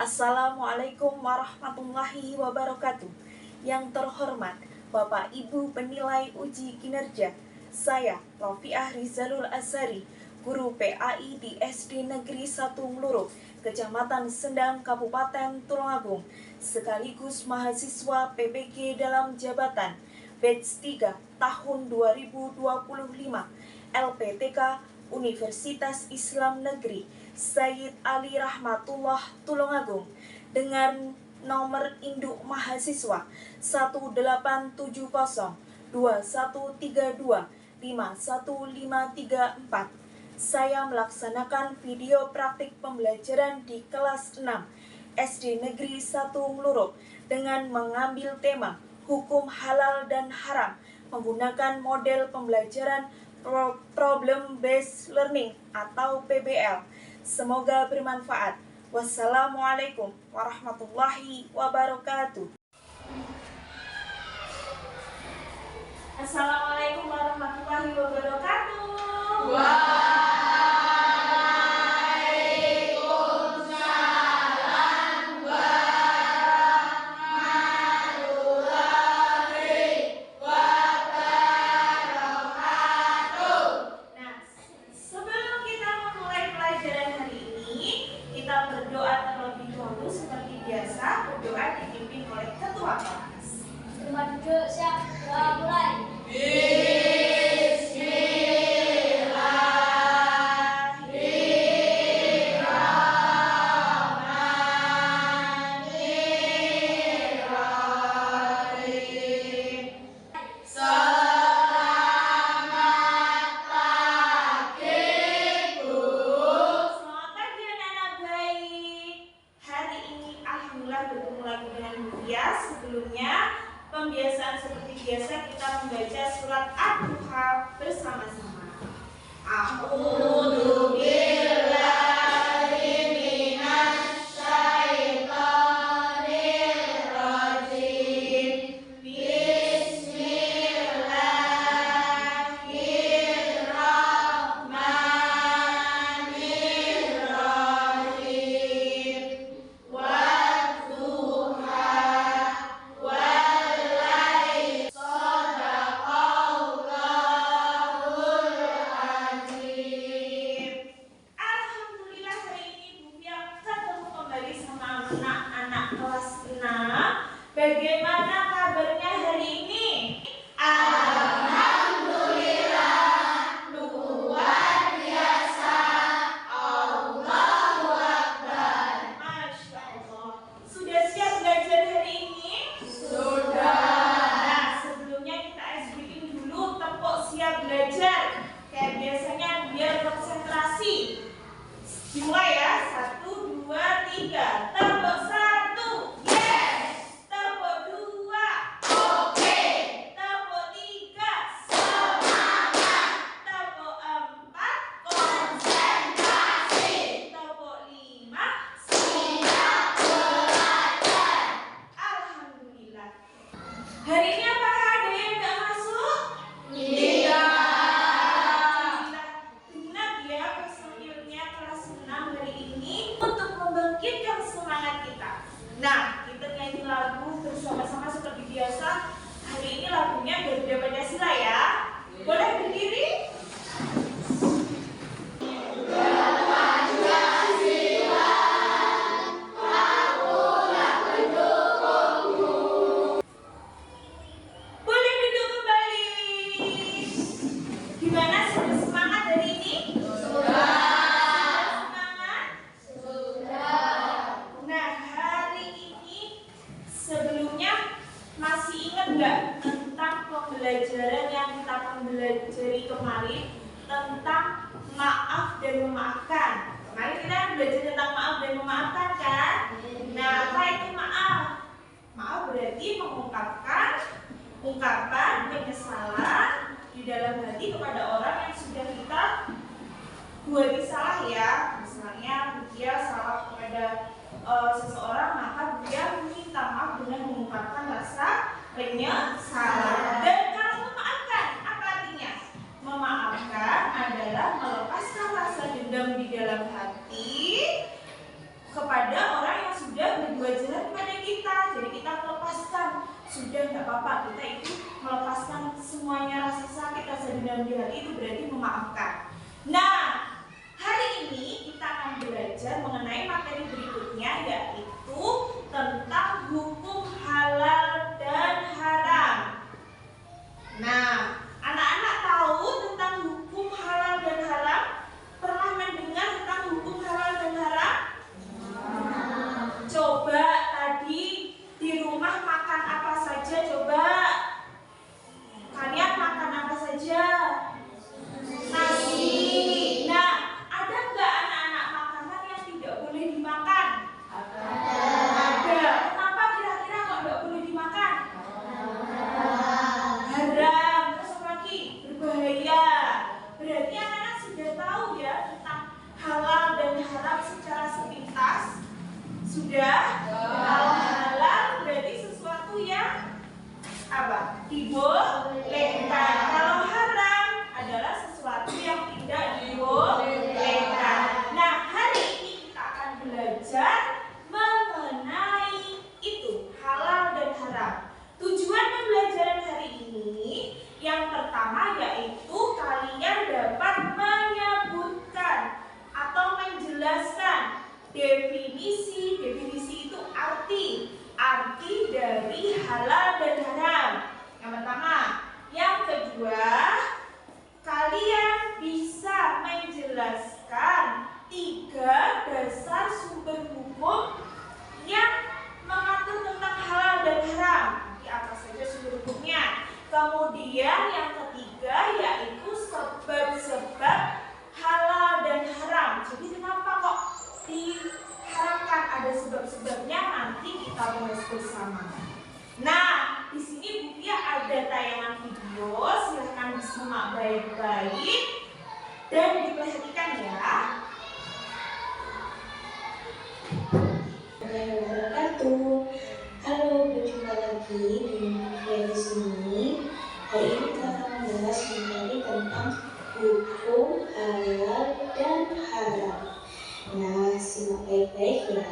Assalamualaikum warahmatullahi wabarakatuh. Yang terhormat Bapak Ibu penilai uji kinerja, saya Rofiah Rizalul Azhari, guru PAI di SD Negeri 1 Mlurup, Kecamatan Sendang, Kabupaten Tulungagung, sekaligus mahasiswa PPG dalam jabatan batch 3 tahun 2025 LPTK Universitas Islam Negeri Sayyid Ali Rahmatullah Tulungagung dengan nomor induk mahasiswa 1802132515534. Saya melaksanakan video praktik pembelajaran di kelas 6 SD Negeri 1 Mlurup dengan mengambil tema hukum halal dan haram menggunakan model pembelajaran Problem Based Learning atau PBL. Semoga bermanfaat. Wassalamualaikum warahmatullahi wabarakatuh. Assalamualaikum warahmatullahi wabarakatuh. Berdoa terlebih dahulu seperti biasa, berdoa dipimpin oleh ketua kelas. Tempat duduk siap, doa mulai. Bertemu lagi dengan Buya. Sebelumnya pembiasaan seperti biasa kita membaca surat Ad-Duha bersama-sama. A'udzu billahi minasy syaithanir rajim. Anak-anak kelas 6, bagaimana kabarnya hari ini? Alhamdulillah, luar biasa. Allahu Akbar. Masya Allah. Sudah siap belajar hari ini? Sudah. Nah, sebelumnya kita SBM dulu tepuk siap belajar. Kayak biasanya biar konsentrasi. Dimulai ya, 1, 2, 3. Tepuk 1, yes. Tepuk 2, oke. Tepuk 3, semangat. Tepuk 4, konsentrasi. Tepuk 5, siap belajar. Alhamdulillah. Hari ini apakah ada yang nggak masuk? Tidak. Untuk membangkitkan semangat kita. Nah, kita nyanyi lagu bersama-sama seperti biasa. Hari ini lagunya Garuda Pancasila ya. Boleh berdiri? Boleh duduk kembali. Gimana, sudah semangat hari ini? Masih ingat nggak tentang pembelajaran yang kita pelajari kemarin tentang maaf dan memaafkan? Kemarin kita belajar tentang maaf dan memaafkan kan? Nah, apa itu maaf? Maaf berarti mengungkapkan ungkapan penyesalan di dalam hati kepada orang yang sudah kita buat salah ya. Misalnya dia salah kepada seseorang, maka dia meminta maaf dengan mengungkapkan rasa penyesalan. Dan kalau memaafkan, apa artinya? Memaafkan adalah melepaskan rasa dendam di dalam hati kepada orang yang sudah apa-apa. Kita itu melepaskan semuanya rasa sakit, rasa dendam di hati itu berarti memaafkan. Nah, hari ini kita akan belajar mengenai materi berikutnya, yaitu tentang hukum halal dan haram. Nah, anak-anak tahu tentang hukum halal dan haram? Pernah mendengar tentang hukum halal dan haram? Coba tadi di rumah makan apa saja? Coba kalian makan apa saja? Nasi. Nah, ada nggak anak-anak makanan yang tidak boleh dimakan? Ada. Kenapa kira-kira kok nggak boleh dimakan? Haram. Terus apa lagi? Berbahaya. Berarti anak-anak sudah tahu ya tentang halal dan haram secara sepintas. Sudah? Kalau halal berarti sesuatu yang apa? Dibolehkan. Kalau haram adalah sesuatu yang tidak dibolehkan. Nah, hari ini kita akan belajar mengenai itu, halal dan haram. Tujuan pembelajaran hari ini yang pertama yaitu kalian dapat menyebutkan atau menjelaskan definisi itu arti dari halal dan haram. Yang pertama. Yang kedua, kalian bisa menjelaskan 3 dasar sumber hukum yang mengatur tentang halal dan haram. Nanti apa saja sumber hukumnya. Kemudian yang ketiga yaitu sebab-sebab halal dan haram. Jadi kenapa kok diharamkan, ada sebab-sebabnya, nanti kita bahas bersama. Nah, di sini Bu Fia ada tayangan video, silahkan disimak baik-baik dan diperhatikan ya. Halo, berjumpa lagi dengan Fia di sini. Hari ini kita akan membahas mengenai tentang hukum halal dan haram. Nah, simak baik-baik ya.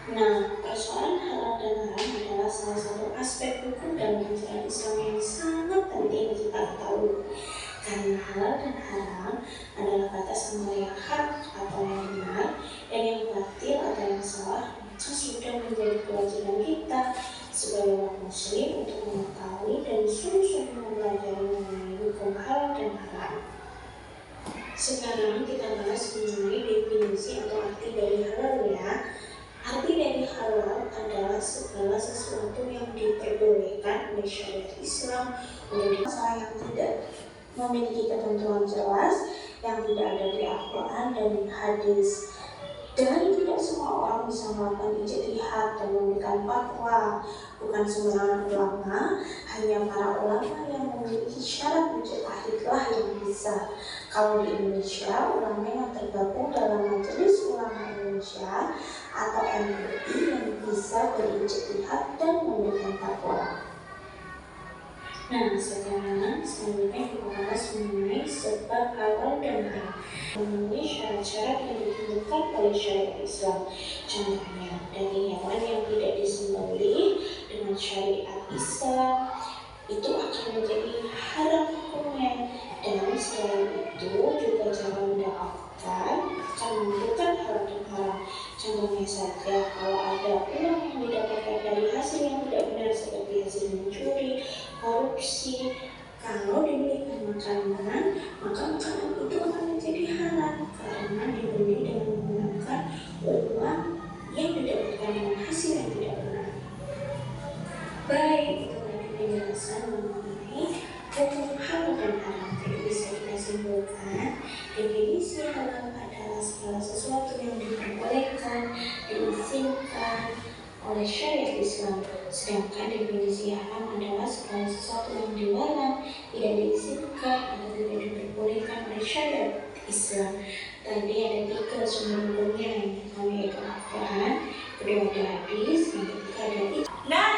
Nah, persoalan halal dan haram adalah salah satu aspek hukum dalam ajaran Islam yang sangat penting kita tahu. Karena halal dan haram adalah batas antara yang hak atau yang benar dan yang batil atau yang salah, maka sudah menjadi kewajiban kita sebagai orang muslim untuk mengetahui dan sungguh-sungguh mempelajari mengenai hukum halal dan haram. Sekarang kita bahas mengenai definisi atau arti dari halal ya. Arti dari halal adalah segala sesuatu yang diperbolehkan oleh syariat Islam menjadi masalah yang tidak memiliki ketentuan jelas, yang tidak ada di Al-Quran dan hadis. Dan tidak semua orang bisa melakukan ijtihad dan memberikan fatwa. Bukan sembarangan ulama, hanya para ulama yang memiliki syarat mujtahidlah yang bisa. Kalau di Indonesia, ulama yang tergabung dalam Majelis Ulama Indonesia atau MUI yang bisa berijtihad dan memberikan fatwa. Nah, sekarang selanjutnya kita bahas mengenai sebab halal dan haram, memenuhi syarat-syarat yang ditentukan oleh syariat Islam. Contohnya, daging hewan yang tidak disembelih dengan syariat Islam itu akan menjadi haram hukumnya. Dan selain itu juga cara mendapatkan akan menentukan halal dan haram. Contohnya saja, kalau ada uang yang didapatkan dari hasil yang tidak benar seperti hasil mencuri, korupsi, kalau dibelikan makanan, maka makanan itu akan menjadi halal karena dibeli dengan menggunakan uang yang didapatkan dengan hasil yang tidak benar. Baik, itu tadi penjelasan mengenai hukum halal dan haram. Jadi bisa kita simpulkan, definisi halal adalah segala sesuatu yang diperbolehkan, diizinkan oleh syariat Islam. Sedangkan definisi haram adalah segala sesuatu yang dilarang, tidak diizinkan atau tidak diperbolehkan oleh syariat Islam. Tadi ada 3 sumber hukumnya, yang pertama yaitu Al-Quran, kedua ada hadis, yang ketiga ada Nah,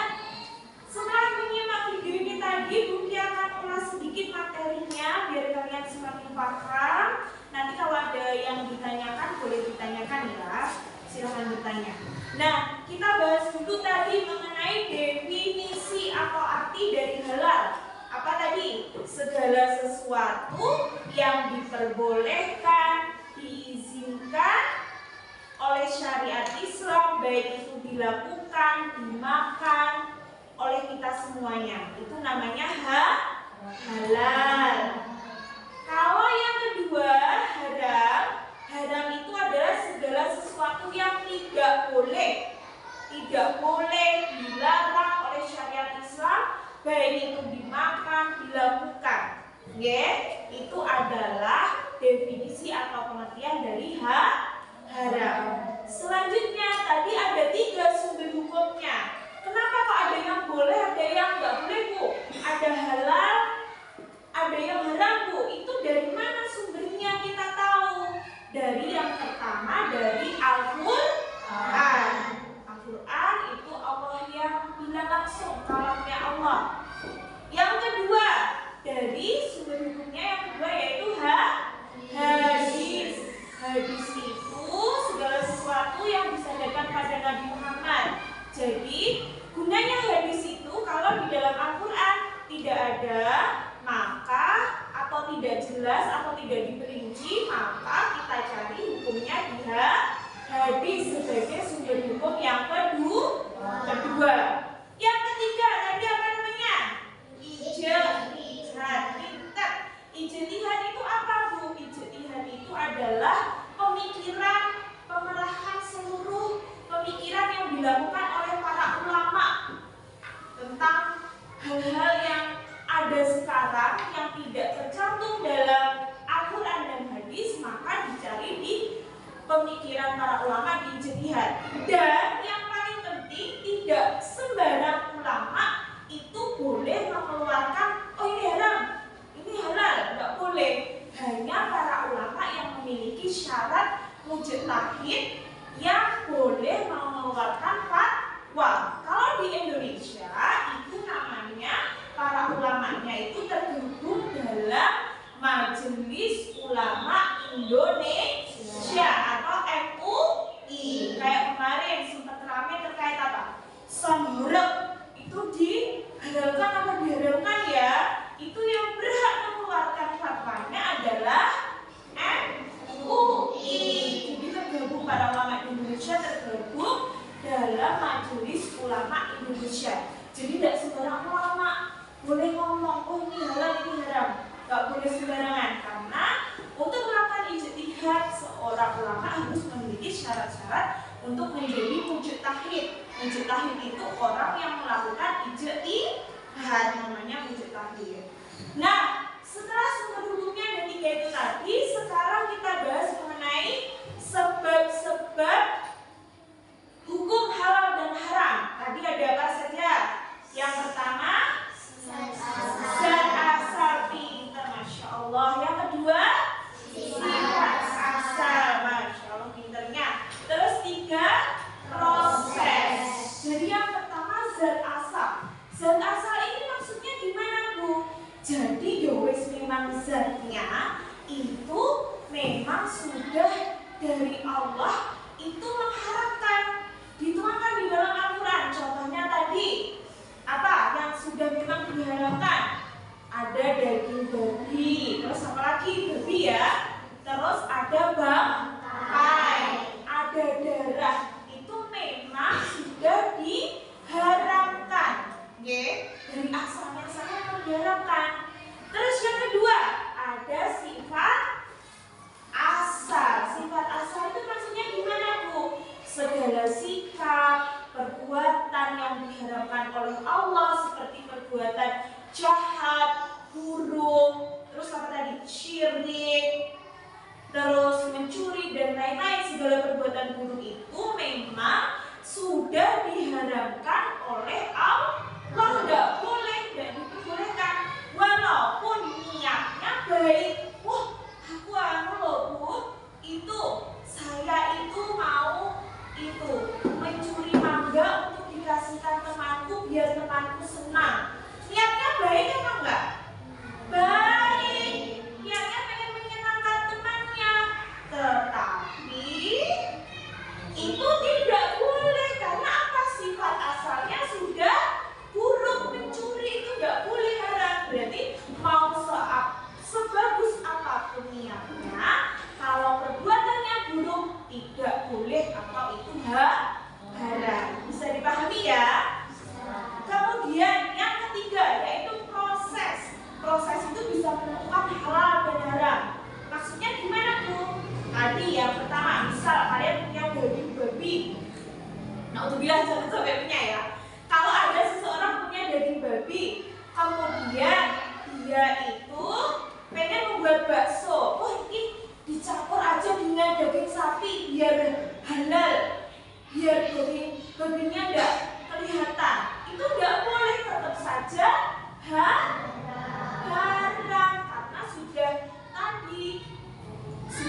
setelah menyimak video ini tadi, Bu Fia akan ulas sedikit materinya biar kalian semakin paham. Nanti kalau ada yang ditanyakan, boleh ditanyakan ya. Silahkan bertanya. Nah, kita bahas dulu tadi mengenai definisi atau arti dari halal. Apa tadi? Segala sesuatu yang diperbolehkan, diizinkan oleh syariat Islam, baik itu dilakukan, dimakan oleh kita semuanya. Itu namanya halal. Kalau yang kedua, haram. Haram itu adalah segala sesuatu yang tidak boleh dilarang oleh syariat Islam, baik itu dimakan, dilakukan. Itu adalah definisi atau pengertian dari haram. Selanjutnya tadi ada 3 sumber hukumnya. Kenapa kok ada yang boleh, ada yang nggak boleh, Bu? Ada halal, ada yang haram, Bu. Itu dari mana sumbernya kita tahu? Dari yang pertama, dari Al-Quran. Al-Quran itu Allah yang bilang langsung, kalamnya Allah. Yang kedua, dari sumber hukumnya yang kedua yaitu hadis. Hadis itu segala sesuatu yang disandarkan pada Nabi Muhammad. Jadi gunanya hadis itu kalau di dalam Al-Quran tidak ada, maka atau tidak jelas atau tidak diperinci, maka kita cari hukumnya di hadis sebagai sumber hukum yang kedua. Yang ketiga tadi apa namanya? Ijtihad. Ijtihad itu apa, Bu? Ijtihad itu adalah pemikiran, pemerahan seluruh pemikiran yang dilakukan oleh para ulama tentang hal-hal yang ada sekarang yang tidak tercantum dalam Al-Quran dan hadis, maka dicari di pemikiran para ulama di ijtihad. Dan yang paling penting, tidak sembarang ulama itu boleh mengeluarkan, oh ini haram, ini halal, nggak boleh. Hanya para ulama yang memiliki syarat mujtahid yang boleh mengeluarkan fatwa. Kalau di Indonesia itu namanya para ulamanya itu tergabung dalam Majelis Ulama Indonesia atau MUI. Kayak kemarin sempat ramai terkait apa? Songrek itu dihalalkan apa diharamkan ya? Itu yang berhak mengeluarkan fatwanya adalah MUI. Jadi tergabung para ulama Indonesia tergabung dalam Majelis Ulama Indonesia. Jadi tidak sembarang ulama boleh ngomong, oh ini halal, ini haram. Gak boleh sembarangan, karena untuk melakukan ijtihad seorang ulama harus memiliki syarat-syarat untuk menjadi mujtahid. Mujtahid itu orang yang melakukan ijtihad, namanya mujtahid. Nah, setelah sumber hukumnya ada 3 itu tadi, sekarang kita bahas mengenai sebab-sebab hukum halal dan haram. Tadi ada apa saja? Yang pertama, zat asal pinter, Masya Allah. Yang kedua, sifat asal, Masya Allah pinternya. Terus 3, proses. Jadi yang pertama zat asal. Zat asal ini maksudnya gimana, Bu? Jadi yowes memang zatnya itu memang sudah dari Allah itu mengharapkan, dituangkan di dalam Al-Quran. Contohnya tadi apa yang sudah memang diharapkan? Ada daging babi, terus apa lagi? Babi ya. Terus ada bangkai, ada darah. Itu memang sudah diharamkan. Dari asalnya sangat diharamkan. Terus yang kedua, ada sifat asal. Sifat asal itu maksudnya gimana, Bu? Segala sikap, perbuatan yang diharapkan oleh Allah seperti perbuatan jahat, buruk, terus apa tadi? Syirik, terus mencuri Naudzubillah jangan sampai punya ya. Kalau ada seseorang punya daging babi, kemudian dia itu pengen membuat bakso, oh ini dicampur aja dengan daging sapi biar halal, biar daging babinya enggak kelihatan, itu enggak boleh, tetap saja haram karena sudah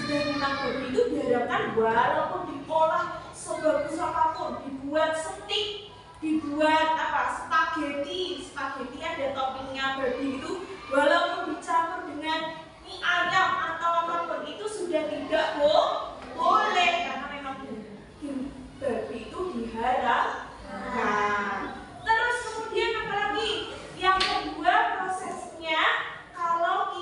memang babi itu diharapkan walaupun diolah sebagus apapun, dibuat steak, dibuat spaghetti ada toppingnya babi itu, walaupun dicampur dengan mie ayam atau apapun itu sudah tidak boleh karena memang daging babi itu diharamkan. Terus kemudian apalagi yang kedua prosesnya, kalau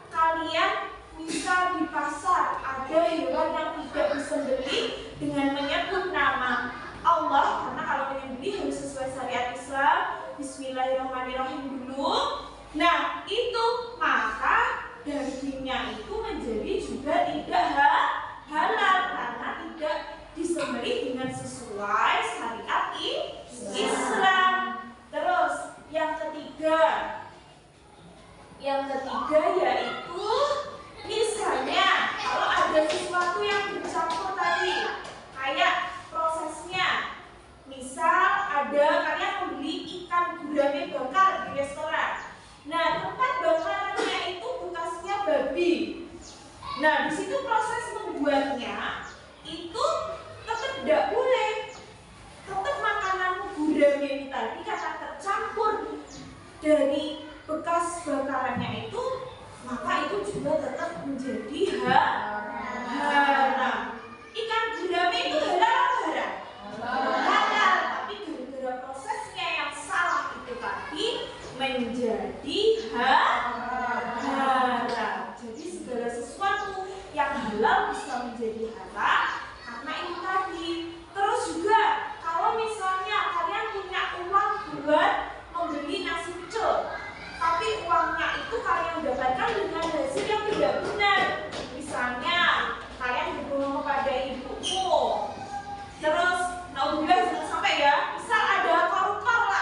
kalian misal di pasar ada hewan yang tidak disembelih dengan menyebut nama Allah, karena kalau menyembelih harus sesuai syariat Islam, bismillahirrahmanirrahim dulu. Nah itu maka dagingnya itu menjadi juga tidak halal karena tidak disembelih dengan sesuai syariat Islam. Terus yang ketiga yaitu misalnya kalau ada sesuatu yang dicampur tadi, kayak prosesnya, misal ada kalian membeli ikan gurame bakar di restoran. Nah tempat bakarannya itu bekasnya babi. Nah di situ proses membuatnya itu tetap tidak boleh. Tetap makanan gurame ini tadi karena tercampur dari bekas bakarannya itu, maka itu juga tetap menjadi haram. Ikan gurame itu halal atau haram? Halal, tapi gara-gara prosesnya yang salah itu tadi menjadi haram. Jadi segala sesuatu yang halal bisa menjadi haram karena itu tadi. Terus juga kalau misalnya kalian punya uang buat membeli nasi pecel, tapi uangnya itu kalian dapatkan dengan hasil yang tidak benar. Misalnya kalian berbohong kepada ibumu, terus naudzubillah jangan sampai ya, misal ada koruptor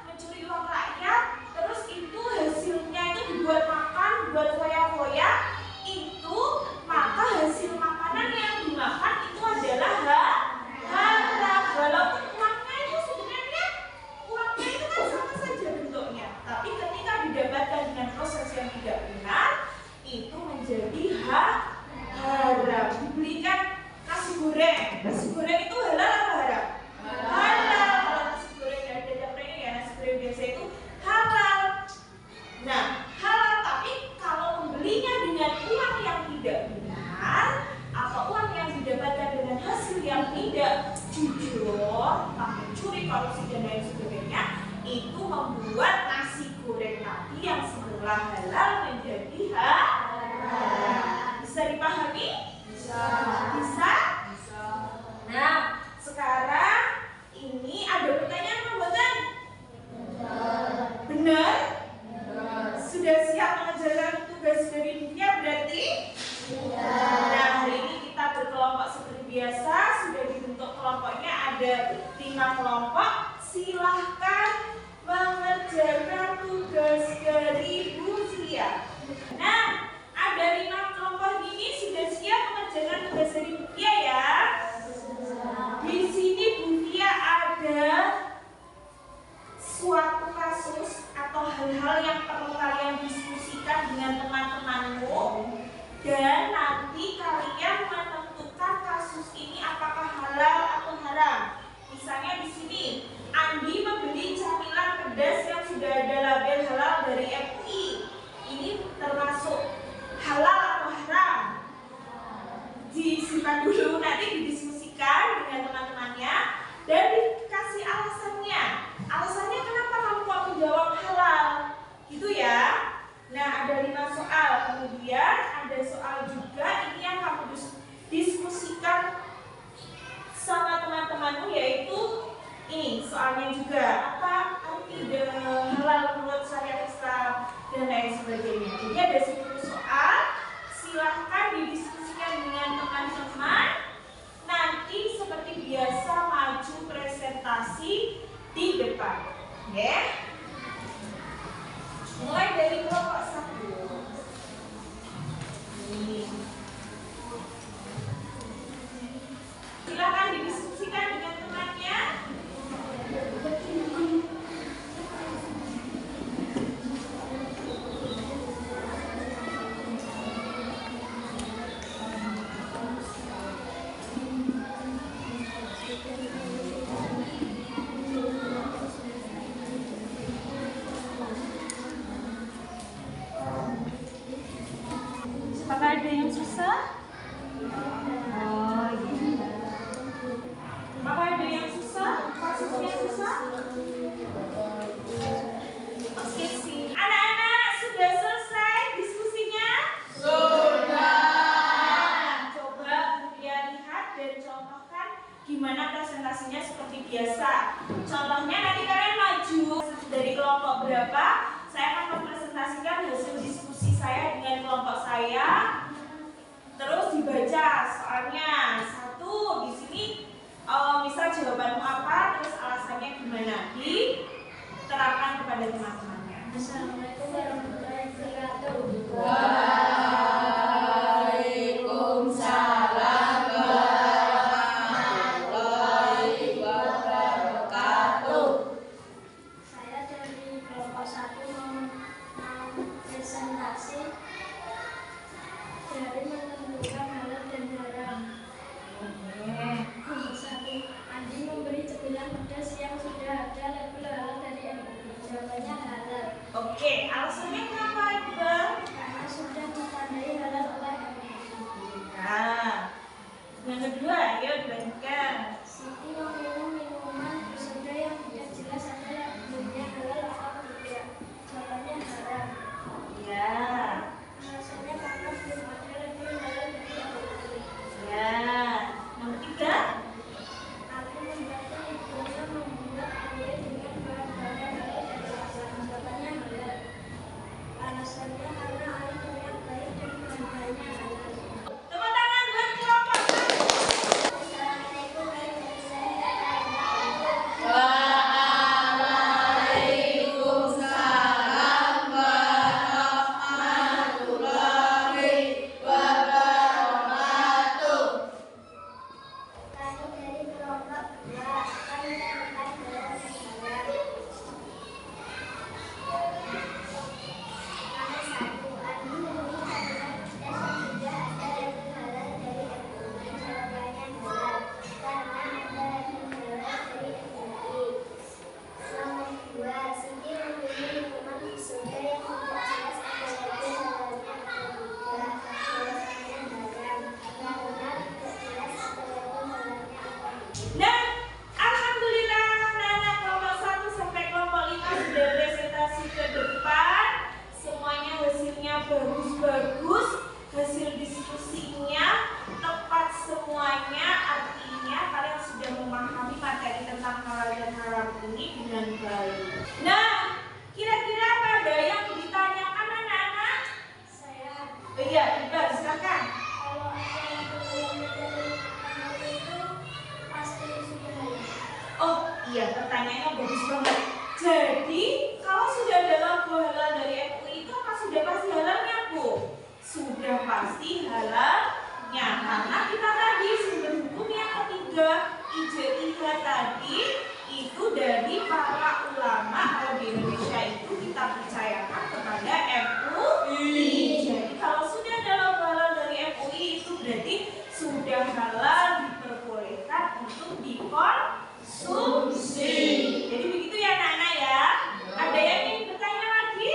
mencuri uang rakyat, terus itu hasilnya itu dibuat makan, buat foya-foya, itu maka hasil makanan yang dimakan itu adalah haram. Walaupun uangnya itu sebenarnya itu kan sama saja bentuknya, tapi ketika didapatkan dengan proses yang tidak benar, itu menjadi haram. Dibelikan nasi goreng itu halal atau haram? Halal. Kalau nasi goreng dari dapurnya ya nasi goreng biasa itu halal. Nah halal, tapi kalau membelinya dengan uang yang tidak benar atau uang yang didapatkan dengan hasil yang tidak jujur, mencuri, korupsi dan lain sebagainya, itu membuat nasi goreng tadi yang semula halal menjadi haram. Bisa dipahami? Bisa? Nah, sekarang ini ada pertanyaan pembuatan? Benar? Sudah siap mengerjakan tugas dari dunia berarti? Nah, hari ini kita berkelompok seperti biasa, sudah dibentuk kelompoknya ada 5 kelompok. Silahkan mengerjakan tugas dari Bu Zia. Nah, ada 5 kelompok ini sudah siap mengerjakan tugas dari Bu Zia ya. Di sini Bu Zia ada suatu kasus atau hal-hal yang perlu kalian diskusikan dengan teman-temanmu, dan nanti kalian menentukan kasus ini apakah halal atau haram. Misalnya di sini Andi membeli camilan pedas yang sudah ada label halal dari MUI. Ini termasuk halal atau haram? Disimpan dulu, nanti didiskusikan dengan teman-temannya dan dikasih alasannya. Alasannya kenapa kamu kok menjawab halal? Gitu ya. Nah, ada 5 soal. Kemudian ada soal juga ini yang kamu diskusikan sama teman-temanmu, yaitu ini soalnya juga, apa arti halal menurut syariat Islam dan lain sebagainya. Jadi ada 10 soal. Silahkan didiskusikan dengan teman-teman. Nanti seperti biasa ada yang susah? Oh iya. Apa ada yang susah? Kasusnya susah? Oke sih. Anak-anak sudah selesai diskusinya? Sudah. Coba Buya lihat dan contohkan gimana presentasinya seperti biasa. Contohnya nanti kalian maju dari kelompok berapa? Saya akan mempresentasikan hasil diskusi saya dengan kelompok saya. Terus dibaca soalnya. Satu di sini misal jawabanmu apa, terus alasannya gimana, diterapkan kepada teman-temannya. Assalamualaikum warahmatullahi wabarakatuh. Waalaikumsalam warahmatullahi wabarakatuh. Saya dari kelompok 1 mau presentasi dari menentukan halal dan haram. Nomor 1. Andi memberi cemilan pedas yang sudah ada label halal dari MUI. Jawabannya halal. Oke, alasannya kenapa, Iqbal? Karena sudah ditandai halal oleh MUI. Nah, yang kedua, ayo dilanjutkan. Siti meminum minuman bersoda yang tidak jelas ada labelnya halal atau tidak. Jawabannya haram. Ya, Alasannya karena belum ada label halal dari MUI. ya. Nomor tiga. Aku membantu ibunya membuat kue dengan bahan-bahan halal dari alam. Jawabannya halal. Alasannya karena air minyak baik dan bahan-bahannya halal. Tepuk tangan buat kelompok satu. Assalamualaikum warahmatullahi wabarakatuh. Waalaikumsalam warahmatullahi wabarakatuh. Kami dari kelompok 2 akan menemukan halal dan haram. Nomor 1. Andi memberi camilan pedas yang sudah ada label halal dari MUI. Jawabannya halal. Karena ada label halal dari MUI. Nomor 2. Siti membeli minuman bersoda yang tidak jelas ada label halalnya atau tidak. Jawabannya haram. Karena tidak jelas ada label halalnya atau tidak. Nah, alhamdulillah anak-anak kelompok 1 sampai kelompok 5 sudah presentasi ke depan. Semuanya hasilnya bagus-bagus. Hasil diskusinya tepat semuanya. Artinya kalian sudah memahami materi tentang halal dan haram ini dengan baik. Nah, kira-kira apa ada yang ditanyakan anak-anak? Saya Iya, Iqbal, silakan. kalau ada label halalnya dari MUI itu pasti sudah halal. Oh iya, pertanyaannya bagus banget. Jadi, kalau sudah ada logo halal dari MUI itu apa sudah pasti halalnya, Bu? Sudah pasti halalnya. Karena kita tadi sumber hukum yang ketiga, IJIH tadi, itu dari para ulama. Kalau di Indonesia itu kita percayakan kepada MUI. Jadi, kalau sudah ada logo halal dari MUI itu berarti sudah halal, diperbolehkan untuk dikonsumsi. Jadi begitu ya anak-anak ya. Ada yang ingin bertanya lagi?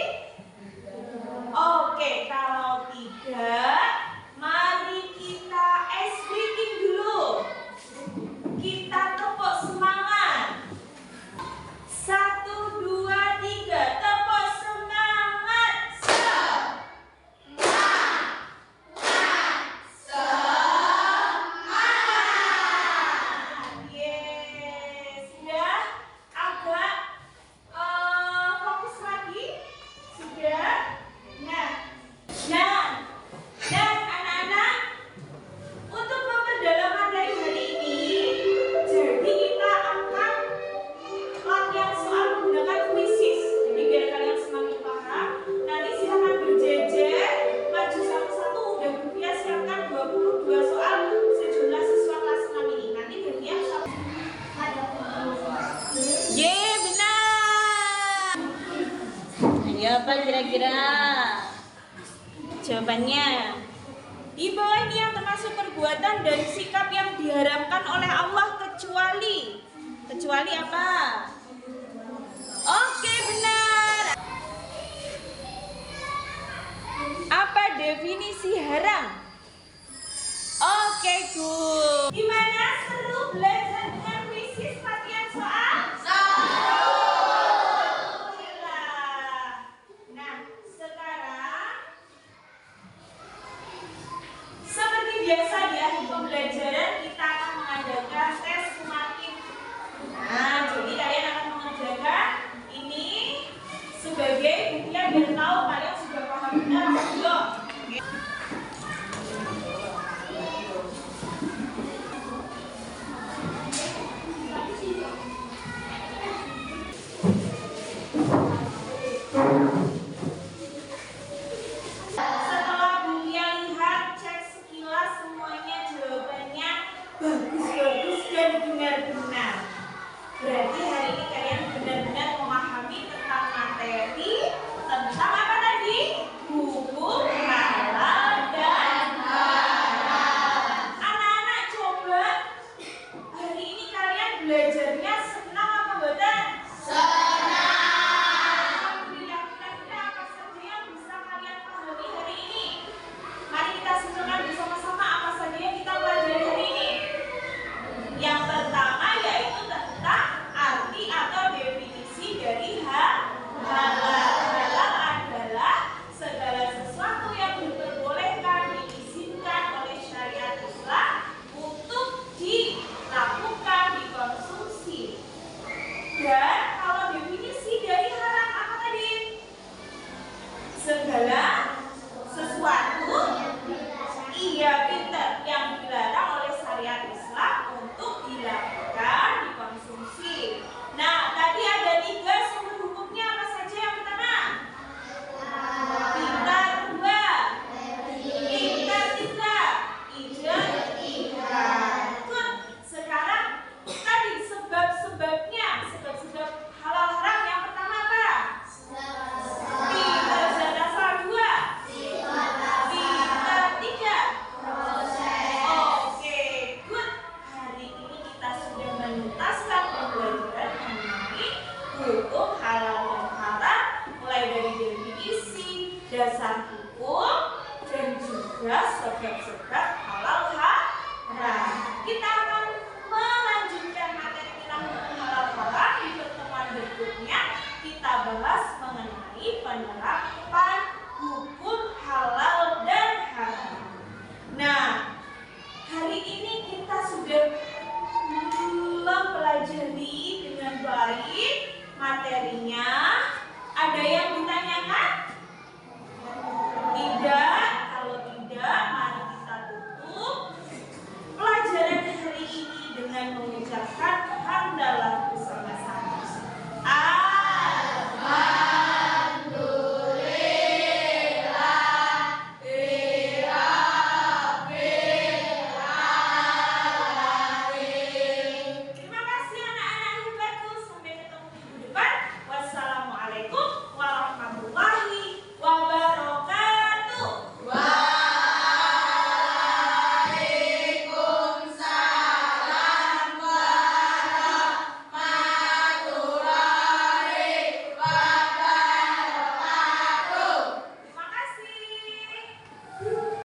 Oke, kalau tidak, mari kita ice breaking dulu. Kita tepuk semangat. 1, 2, 3, tepuk semangat. Yes, sudah agak fokus lagi, sudah. Nah, dan anak-anak, untuk memperdalam materi hari ini, jadi kita akan latihan soal menggunakan quizzes. Jadi biar kalian semakin paham, nanti silakan berjejer, maju satu-satu. Udah Buya siapkan 22 soal sejumlah siswa kelas 6 ini. Nanti Buya satu. Ye, benar. Ayo, apa kira-kira jawabannya? Di bawah ini yang termasuk perbuatan dan sikap yang diharamkan oleh Allah kecuali apa? Oke, benar. Apa definisi haram? Oke, good. Gimana seru belajar dengan kuisis latihan soal? Alhamdulillah. Nah, sekarang seperti biasa ya, di pembelajaran kita akan mengadakan tes sumatif. Nah, jadi kalian akan mengerjakan ini sebagai buktian biar tahu kalian sudah paham benar atau belum. Setelah buktian lihat, cek sekilas semuanya jawabannya bagus-bagus dan benar-benar. Berarti hari ini kalian benar-benar memahami tentang materi, tentang apa tadi? Hukum halal dan haram. Anak-anak coba hari ini kalian belajarnya senang apa boten? Alhamdulillah, kira-kira apa saja yang bisa kalian pahami hari ini? Mari kita senangkan bersama-sama apa saja yang kita pelajari hari ini. Yang pertama yaitu tentang arti atau definisi dari halal. Halal adalah segala sesuatu yang diperbolehkan, diizinkan oleh syariat Islam untuk dilakukan, dikonsumsi. Dan kalau definisi dari haram apa tadi? Segala sesuatu, iya pintar, yang dilarang oleh syariat Islam untuk dilakukan, dikonsumsi. Nah, tadi ada 3 sumber hukumnya, apa saja yang pertama? Pintar 2, pintar 3, ijtihad. Good. Sekarang tadi sebab-sebabnya, sebab-sebab halal haram yang pertama apa? Pintar dasar 2, pintar 3. Oke, good. Hari ini kita sudah menuntaskan pembelajaran mengenai hukum halal dan haram, mulai dari definisi, dasar hukum, dan juga sebab-sebab halal haram. Kita